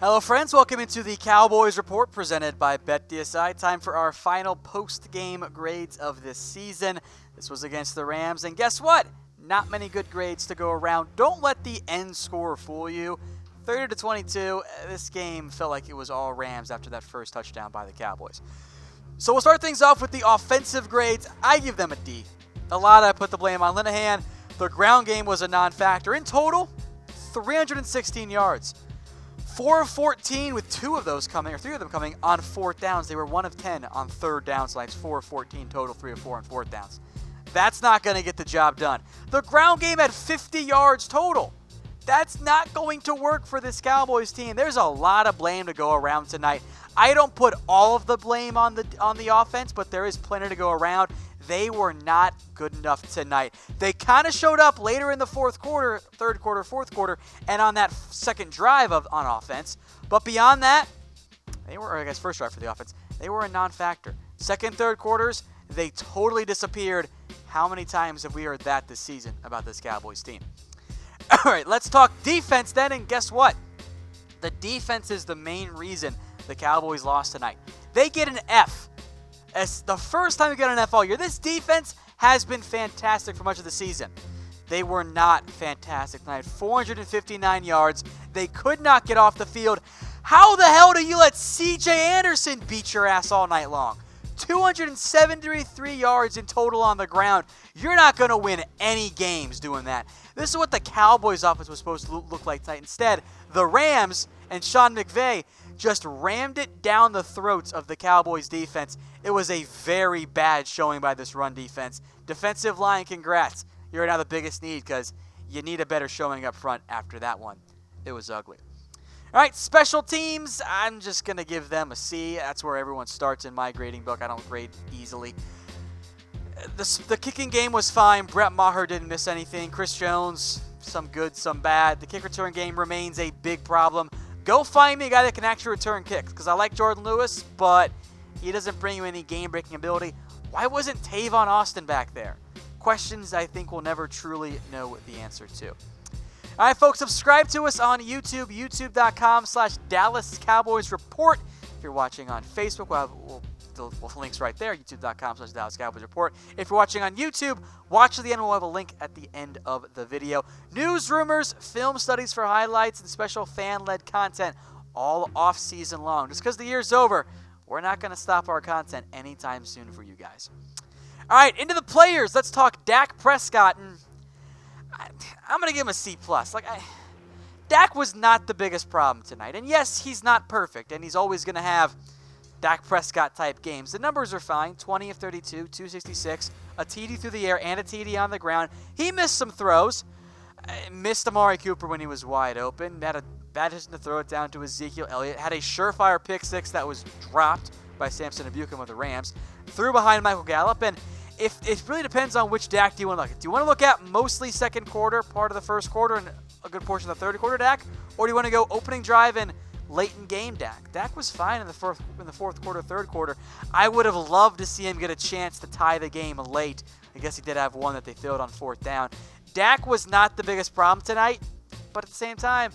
Hello friends, welcome into the Cowboys Report presented by BetDSI. Time for our final post-game grades of this season. This was against the Rams, and guess what? Not many good grades to go around. Don't let the end score fool you. 30-22, this game felt like it was all Rams after that first touchdown by the Cowboys. So we'll start things off with the offensive grades. I give them a D. A lot I put the blame on Linehan. The ground game was a non-factor. In total, 316 yards. 4 of 14 with 3 of them coming on fourth downs. They were 1 of 10 on third downs, so that's 4 of 14 total, 3 of 4 on fourth downs. That's not going to get the job done. The ground game had 50 yards total. That's not going to work for this Cowboys team. There's a lot of blame to go around tonight. I don't put all of the blame on the offense, but there is plenty to go around. They were not good enough tonight. They kind of showed up later in the fourth quarter, third quarter, fourth quarter, and on that second drive on offense. But beyond that, first drive for the offense, they were a non-factor. Second, third quarters, they totally disappeared. How many times have we heard that this season about this Cowboys team? All right, let's talk defense then, and guess what? The defense is the main reason the Cowboys lost tonight. They get an F. It's the first time we got an F all year. This defense has been fantastic for much of the season. They were not fantastic tonight. 459 yards. They could not get off the field. How the hell do you let C.J. Anderson beat your ass all night long? 273 yards in total on the ground. You're not going to win any games doing that. This is what the Cowboys offense was supposed to look like tonight. Instead, the Rams and Sean McVay just rammed it down the throats of the Cowboys defense. It was a very bad showing by this run defense. Defensive line, congrats. You're now the biggest need because you need a better showing up front after that one. It was ugly. All right, special teams, I'm just going to give them a C. That's where everyone starts in my grading book. I don't grade easily. The kicking game was fine. Brett Maher didn't miss anything. Chris Jones, some good, some bad. The kick return game remains a big problem. Go find me a guy that can actually return kicks, because I like Jordan Lewis, but he doesn't bring you any game-breaking ability. Why wasn't Tavon Austin back there? Questions I think we'll never truly know the answer to. All right, folks, subscribe to us on YouTube, youtube.com/Dallas Cowboys Report. If you're watching on Facebook, we'll the link's right there, youtube.com/Dallas Cowboys Report. If you're watching on YouTube, watch to the end. We'll have a link at the end of the video. News, rumors, film studies for highlights, and special fan-led content all off season long. Just because the year's over, we're not going to stop our content anytime soon for you guys. All right, into the players. Let's talk Dak Prescott. And I'm going to give him a C+. Dak was not the biggest problem tonight. And yes, he's not perfect, and he's always going to have Dak Prescott-type games. The numbers are fine. 20 of 32, 266, a TD through the air, and a TD on the ground. He missed some throws. Missed Amari Cooper when he was wide open. Had a bad decision to throw it down to Ezekiel Elliott. Had a surefire pick six that was dropped by Samson Ebukam of the Rams. Threw behind Michael Gallup. And it really depends on which Dak do you want to look at. Do you want to look at mostly second quarter, part of the first quarter, and a good portion of the third quarter Dak? Or do you want to go opening drive and late in game Dak? Dak was fine in the fourth quarter, third quarter. I would have loved to see him get a chance to tie the game late. I guess he did have one that they filled on fourth down. Dak was not the biggest problem tonight, but at the same time,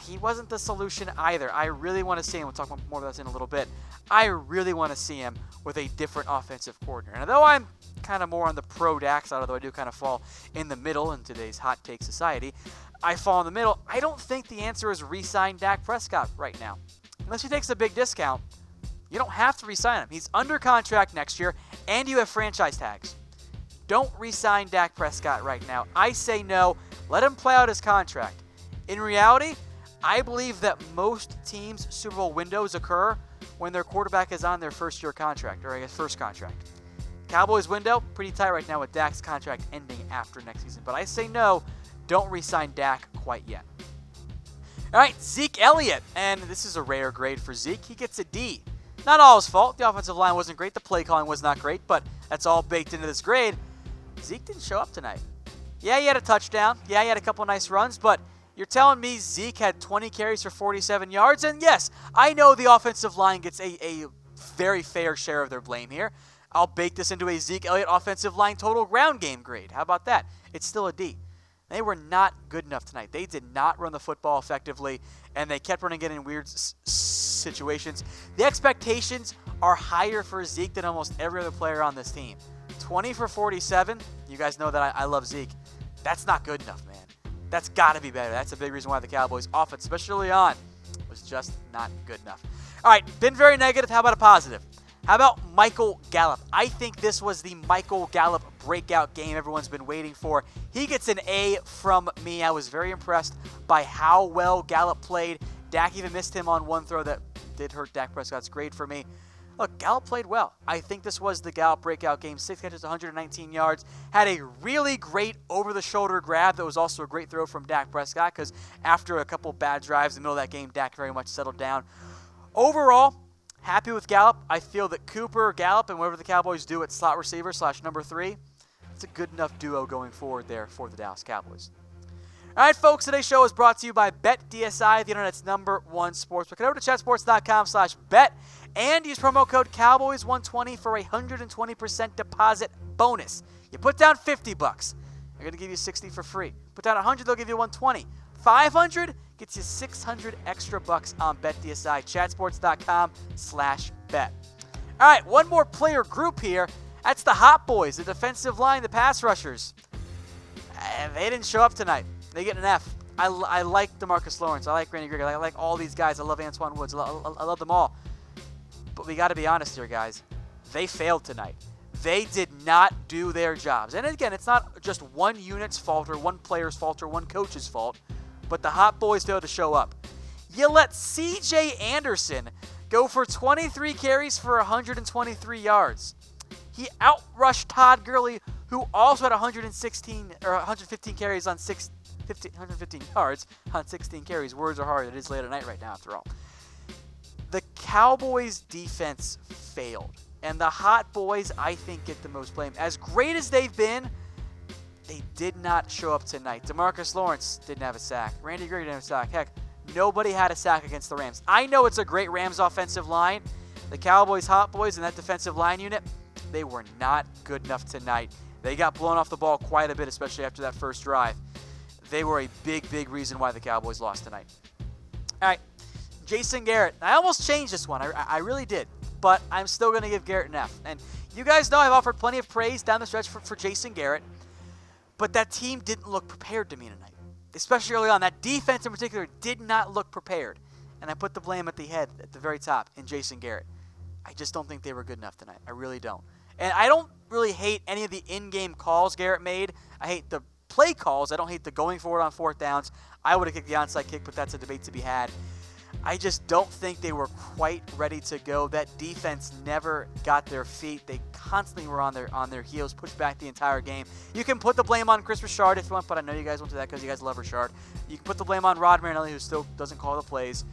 he wasn't the solution either. I really want to see him. We'll talk more about this in a little bit. I really want to see him with a different offensive coordinator. And although I'm kind of more on the pro Dak side, although I do kind of fall in the middle in today's hot take society, I fall in the middle. I don't think the answer is re-sign Dak Prescott right now. Unless he takes a big discount, you don't have to re-sign him. He's under contract next year, and you have franchise tags. Don't re-sign Dak Prescott right now. I say no. Let him play out his contract. In reality, I believe that most teams' Super Bowl windows occur when their quarterback is on their first-year contract, or I guess first contract. Cowboys window, pretty tight right now with Dak's contract ending after next season. But I say no. Don't re-sign Dak quite yet. All right, Zeke Elliott, and this is a rare grade for Zeke. He gets a D. Not all his fault. The offensive line wasn't great. The play calling was not great, but that's all baked into this grade. Zeke didn't show up tonight. Yeah, he had a touchdown. Yeah, he had a couple nice runs, but you're telling me Zeke had 20 carries for 47 yards? And yes, I know the offensive line gets a very fair share of their blame here. I'll bake this into a Zeke Elliott offensive line total ground game grade. How about that? It's still a D. They were not good enough tonight. They did not run the football effectively, and they kept running it in weird situations. The expectations are higher for Zeke than almost every other player on this team. 20 for 47. You guys know that I love Zeke. That's not good enough, man. That's got to be better. That's a big reason why the Cowboys' offense, especially early on, was just not good enough. All right, been very negative. How about a positive? How about Michael Gallup? I think this was the Michael Gallup breakout game everyone's been waiting for. He gets an A from me. I was very impressed by how well Gallup played. Dak even missed him on one throw that did hurt Dak Prescott's grade for me. Look, Gallup played well. I think this was the Gallup breakout game. 6 catches, 119 yards. Had a really great over-the-shoulder grab that was also a great throw from Dak Prescott because after a couple bad drives in the middle of that game, Dak very much settled down. Overall, happy with Gallup. I feel that Cooper, Gallup, and whatever the Cowboys do at slot receiver / number 3, it's a good enough duo going forward there for the Dallas Cowboys. All right, folks, today's show is brought to you by BetDSI, the internet's #1 sportsbook. Head over to chatsports.com/bet and use promo code Cowboys120 for a 120% deposit bonus. You put down $50, they're going to give you $60 for free. Put down $100, they'll give you $120. $500 gets you $600 extra bucks on BetDSI. Chatsports.com/bet. All right, one more player group here. That's the HotBoyz, the defensive line, the pass rushers. They didn't show up tonight. They get an F. I like DeMarcus Lawrence. I like Randy Gregory. I like all these guys. I love Antoine Woods. I love them all. But we got to be honest here, guys. They failed tonight. They did not do their jobs. And again, it's not just one unit's fault or one player's fault or one coach's fault, but the HotBoyz failed to show up. You let C.J. Anderson go for 23 carries for 123 yards. He outrushed Todd Gurley, who also had 115 carries on 115 yards on 16 carries. Words are hard. It is late at night right now, after all. The Cowboys' defense failed, and the HotBoyz, I think, get the most blame. As great as they've been, they did not show up tonight. DeMarcus Lawrence didn't have a sack. Randy Gregory didn't have a sack. Heck, nobody had a sack against the Rams. I know it's a great Rams offensive line. The Cowboys' HotBoyz and that defensive line unit, they were not good enough tonight. They got blown off the ball quite a bit, especially after that first drive. They were a big, big reason why the Cowboys lost tonight. All right, Jason Garrett. I almost changed this one. I really did. But I'm still going to give Garrett an F. And you guys know I've offered plenty of praise down the stretch for Jason Garrett. But that team didn't look prepared to me tonight. Especially early on. That defense in particular did not look prepared. And I put the blame at the head, at the very top, in Jason Garrett. I just don't think they were good enough tonight. I really don't. And I don't really hate any of the in-game calls Garrett made. I hate the play calls. I don't hate the going forward on 4th downs. I would have kicked the onside kick, but that's a debate to be had. I just don't think they were quite ready to go. That defense never got their feet. They constantly were on their heels, pushed back the entire game. You can put the blame on Chris Richard if you want, but I know you guys won't do that because you guys love Richard. You can put the blame on Rod Marinelli, who still doesn't call the plays.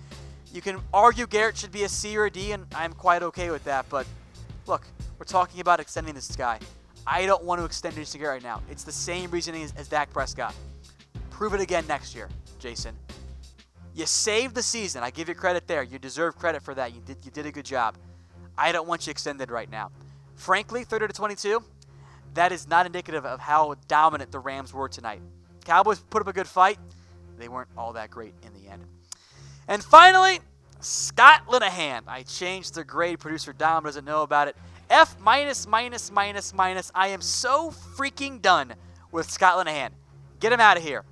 You can argue Garrett should be a C or a D, and I'm quite okay with that. But look, we're talking about extending this guy. I don't want to extend Jason Garrett right now. It's the same reasoning as Dak Prescott. Prove it again next year, Jason. You saved the season. I give you credit there. You deserve credit for that. You did a good job. I don't want you extended right now. Frankly, 30-22, that is not indicative of how dominant the Rams were tonight. Cowboys put up a good fight. They weren't all that great in the end. And finally, Scott Linehan. I changed the grade. Producer Dom doesn't know about it. F minus. I am so freaking done with Scott Linehan. Get him out of here.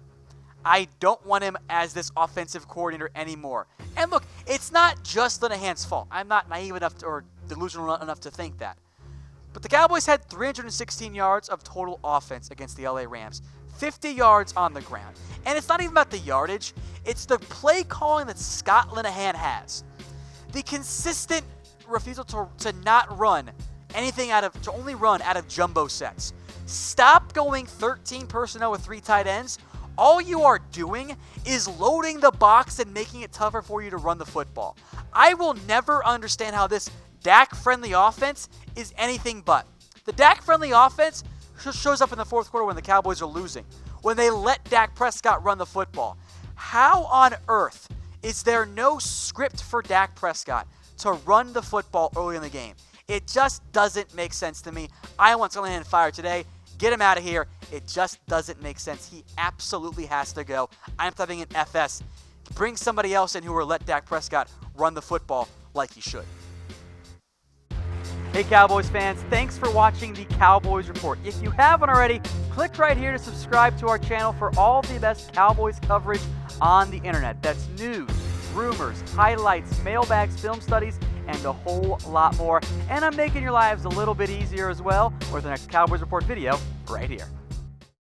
I don't want him as this offensive coordinator anymore. And look, it's not just Linehan's fault. I'm not naive enough or delusional enough to think that. But the Cowboys had 316 yards of total offense against the LA Rams. 50 yards on the ground. And it's not even about the yardage. It's the play calling that Scott Linehan has. The consistent refusal to not run anything to only run out of jumbo sets. Stop going 13 personnel with 3 tight ends. All you are doing is loading the box and making it tougher for you to run the football. I will never understand how this Dak-friendly offense is anything but. The Dak-friendly offense shows up in the 4th quarter when the Cowboys are losing, when they let Dak Prescott run the football. How on earth is there no script for Dak Prescott to run the football early in the game? It just doesn't make sense to me. I want Linehan fired today. Get him out of here. It just doesn't make sense. He absolutely has to go. I'm having an FS. Bring somebody else in who will let Dak Prescott run the football like he should. Hey Cowboys fans, thanks for watching the Cowboys Report. If you haven't already, click right here to subscribe to our channel for all the best Cowboys coverage on the internet. That's news, rumors, highlights, mailbags, film studies, and a whole lot more. And I'm making your lives a little bit easier as well with the next Cowboys Report video right here.